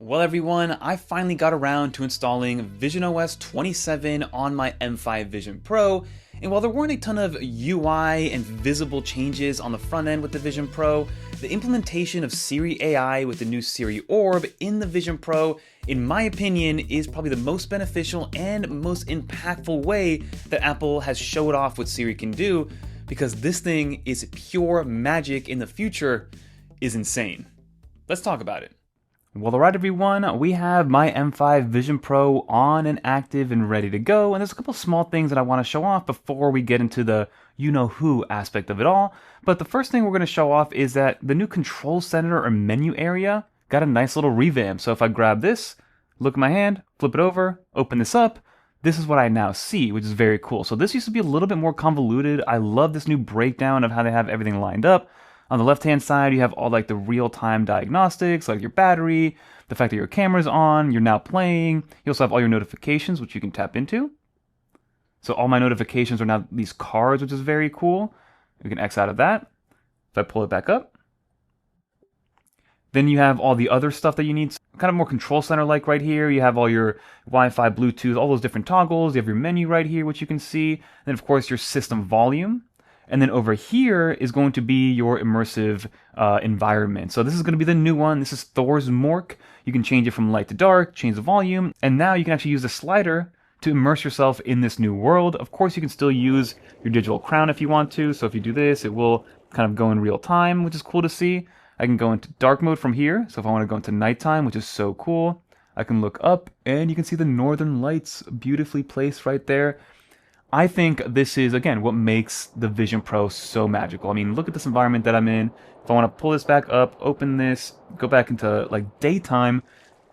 Well everyone, I finally got around to installing VisionOS 27 on my M5 Vision Pro, and while there weren't a ton of UI and visible changes on the front end with the Vision Pro, the implementation of Siri AI with the new Siri Orb in the Vision Pro, in my opinion, is probably the most beneficial and most impactful way that Apple has showed off what Siri can do, because this thing is pure magic in the future, is insane. Let's talk about it. Well, alright everyone, we have my M5 Vision Pro on and active and ready to go, and there's a couple small things that I want to show off before we get into the you-know-who aspect of it all. But the first thing we're going to show off is that the new control center or menu area got a nice little revamp. So if I grab this, look at my hand, flip it over, open this up, this is what I now see, which is very cool. So this used to be a little bit more convoluted. I love this new breakdown of how they have everything lined up. On the left-hand side, you have all like the real-time diagnostics, like your battery, the fact that your camera's on, you're now playing. You also have all your notifications, which you can tap into. So all my notifications are now these cards, which is very cool. We can X out of that. If I pull it back up. Then you have all the other stuff that you need, kind of more control center-like right here. You have all your Wi-Fi, Bluetooth, all those different toggles. You have your menu right here, which you can see. And then, of course, your system volume. And then over here is going to be your immersive environment. So this is going to be the new one. This is Thor's Mork. You can change it from light to dark, change the volume, and now you can actually use the slider to immerse yourself in this new world. Of course, you can still use your digital crown if you want to. So if you do this, it will kind of go in real time, which is cool to see. I can go into dark mode from here. So if I want to go into nighttime, which is so cool, I can look up and you can see the northern lights beautifully placed right there. I think this is, again, what makes the Vision Pro so magical. I mean, look at this environment that I'm in. If I want to pull this back up, open this, go back into like daytime,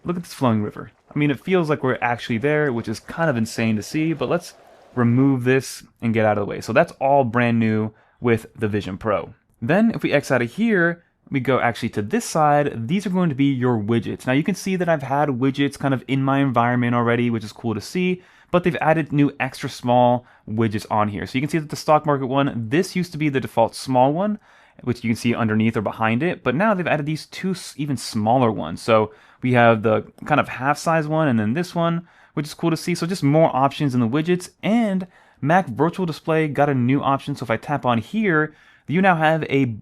look at this flowing river. I mean, it feels like we're actually there, which is kind of insane to see, but let's remove this and get out of the way. So that's all brand new with the Vision Pro. Then if we X out of here, we go actually to this side, these are going to be your widgets. Now you can see that I've had widgets kind of in my environment already, which is cool to see, but they've added new extra small widgets on here. So you can see that the stock market one, this used to be the default small one, which you can see underneath or behind it, but now they've added these two even smaller ones. So we have the kind of half size one and then this one, which is cool to see. So just more options in the widgets, and Mac Virtual Display got a new option. So if I tap on here, you now have a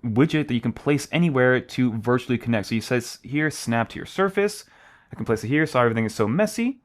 widget that you can place anywhere to virtually connect. So you says here, snap to your surface. I can place it here. Sorry, everything is so messy.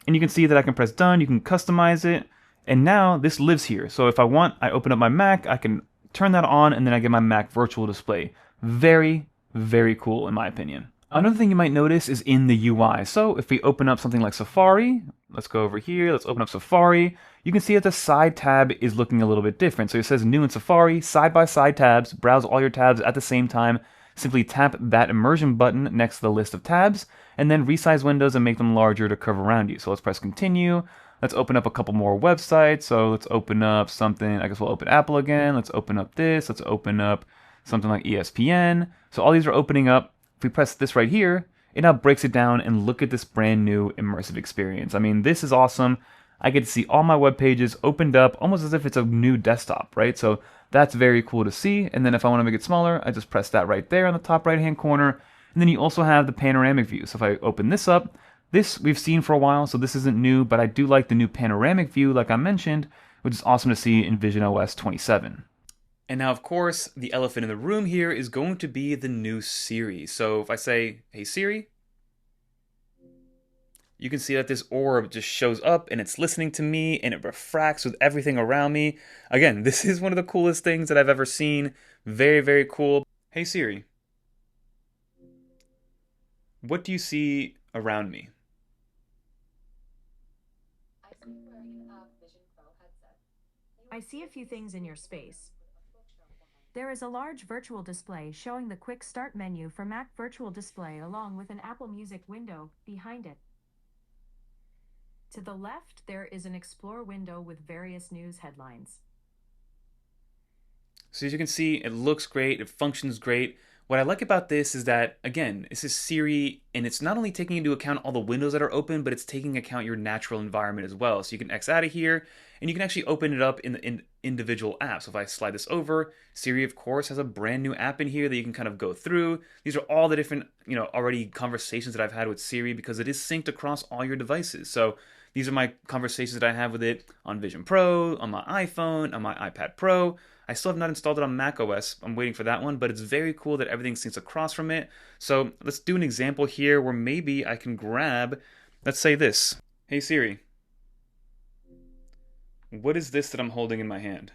And you can see that I can press done, you can customize it, and now this lives here. So if I want, I open up my Mac, I can turn that on, and then I get my Mac Virtual Display. Very, very cool in my opinion. Another thing you might notice is in the UI. So if we open up something like Safari, let's go over here, let's open up Safari, you can see that the side tab is looking a little bit different. So it says new in Safari, side-by-side tabs, browse all your tabs at the same time. Simply tap that immersion button next to the list of tabs, and then resize windows and make them larger to curve around you. So let's press continue. Let's open up a couple more websites. So let's open up something, I guess we'll open Apple again. Let's open up this. Let's open up something like ESPN. So all these are opening up. If we press this right here, it now breaks it down, and look at this brand new immersive experience. I mean, this is awesome. I get to see all my web pages opened up almost as if it's a new desktop, right? So that's very cool to see. And then if I want to make it smaller, I just press that right there on the top right hand corner. And then you also have the panoramic view. So if I open this up, this we've seen for a while, so this isn't new, but I do like the new panoramic view like I mentioned, which is awesome to see in VisionOS 27. And now, of course, the elephant in the room here is going to be the new Siri. So if I say, hey Siri, you can see that this orb just shows up and it's listening to me and it refracts with everything around me. Again, this is one of the coolest things that I've ever seen. Very, very cool. Hey Siri, what do you see around me? I see a few things in your space. There is a large virtual display showing the quick start menu for Mac Virtual Display along with an Apple Music window behind it. To the left, there is an Explore window with various news headlines. So as you can see, it looks great, it functions great. What I like about this is that, again, this is Siri, and it's not only taking into account all the windows that are open, but it's taking into account your natural environment as well. So you can X out of here, and you can actually open it up in the individual apps. So if I slide this over, Siri, of course, has a brand new app in here that you can kind of go through. These are all the different, already conversations that I've had with Siri because it is synced across all your devices. So these are my conversations that I have with it on Vision Pro, on my iPhone, on my iPad Pro. I still have not installed it on macOS. I'm waiting for that one, but it's very cool that everything syncs across from it. So let's do an example here where maybe I can grab, let's say this. Hey Siri, what is this that I'm holding in my hand?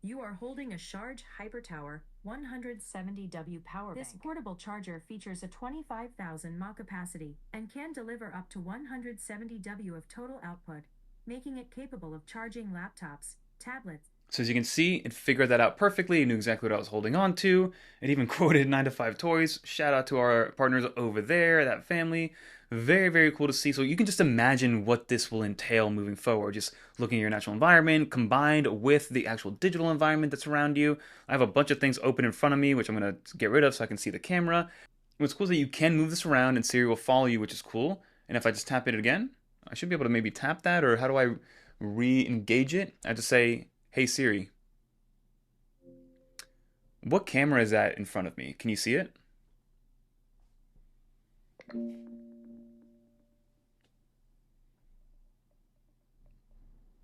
You are holding a Charge Hyper Tower 170W power bank. This portable charger features a 25,000 mAh capacity and can deliver up to 170W of total output, making it capable of charging laptops, tablets. So as you can see, it figured that out perfectly. It knew exactly what I was holding on to. It even quoted 9 to 5 Toys. Shout out to our partners over there, that family. Very, very cool to see. So you can just imagine what this will entail moving forward. Just looking at your natural environment combined with the actual digital environment that's around you. I have a bunch of things open in front of me, which I'm going to get rid of so I can see the camera. What's cool is that you can move this around and Siri will follow you, which is cool. And if I just tap it again, I should be able to maybe tap that, or how do I re-engage it? I just say, hey Siri, what camera is that in front of me? Can you see it?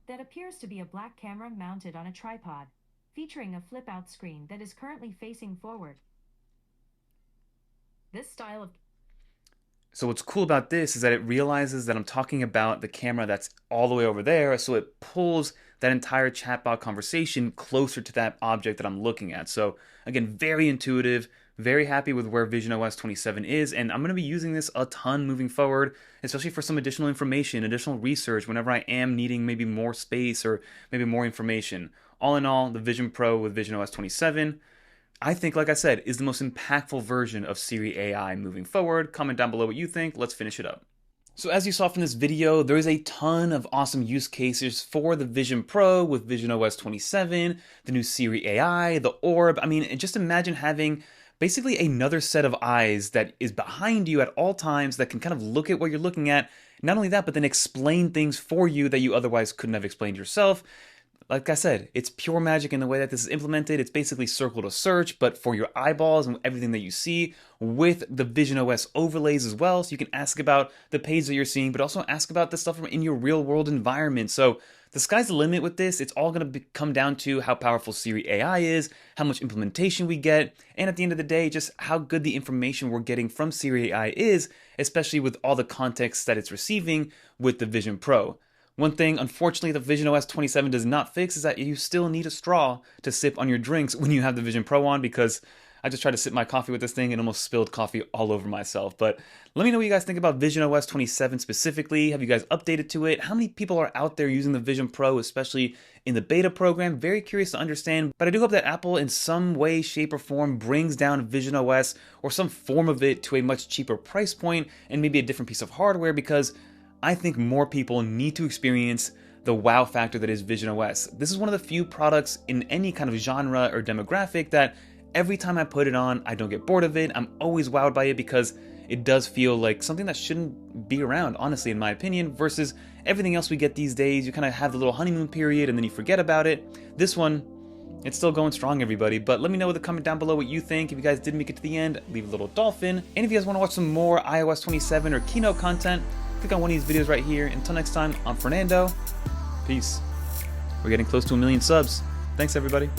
That appears to be a black camera mounted on a tripod, featuring a flip-out screen that is currently facing forward. This style of So what's cool about this is that it realizes that I'm talking about the camera that's all the way over there, so it pulls that entire chatbot conversation closer to that object that I'm looking at. So again, very intuitive, very happy with where VisionOS 27 is, and I'm going to be using this a ton moving forward, especially for some additional information, additional research, whenever I am needing maybe more space or maybe more information. All in all, the Vision Pro with VisionOS 27, I think, like I said, is the most impactful version of Siri AI moving forward. Comment down below what you think. Let's finish it up. So as you saw from this video, there is a ton of awesome use cases for the Vision Pro with VisionOS 27, the new Siri AI, the Orb. I mean, just imagine having basically another set of eyes that is behind you at all times that can kind of look at what you're looking at. Not only that, but then explain things for you that you otherwise couldn't have explained yourself. Like I said, it's pure magic in the way that this is implemented. It's basically circle to search, but for your eyeballs and everything that you see with the VisionOS overlays as well. So you can ask about the page that you're seeing, but also ask about the stuff in your real world environment. So the sky's the limit with this. It's all going to come down to how powerful Siri AI is, how much implementation we get, and at the end of the day, just how good the information we're getting from Siri AI is, especially with all the context that it's receiving with the Vision Pro. One thing, unfortunately, the VisionOS 27 does not fix is that you still need a straw to sip on your drinks when you have the Vision Pro on, because I just tried to sip my coffee with this thing and almost spilled coffee all over myself. But let me know what you guys think about VisionOS 27 specifically. Have you guys updated to it? How many people are out there using the Vision Pro, especially in the beta program? Very curious to understand. But I do hope that Apple in some way, shape, or form brings down VisionOS or some form of it to a much cheaper price point and maybe a different piece of hardware, because I think more people need to experience the wow factor that is VisionOS. This is one of the few products in any kind of genre or demographic that every time I put it on, I don't get bored of it. I'm always wowed by it because it does feel like something that shouldn't be around, honestly, in my opinion, versus everything else we get these days. You kind of have the little honeymoon period and then you forget about it. This one, it's still going strong, everybody. But let me know in the comment down below what you think. If you guys did make it to the end, leave a little dolphin. And if you guys want to watch some more iOS 27 or keynote content, click on one of these videos right here. Until next time, I'm Fernando. Peace. We're getting close to 1 million subs. Thanks, everybody.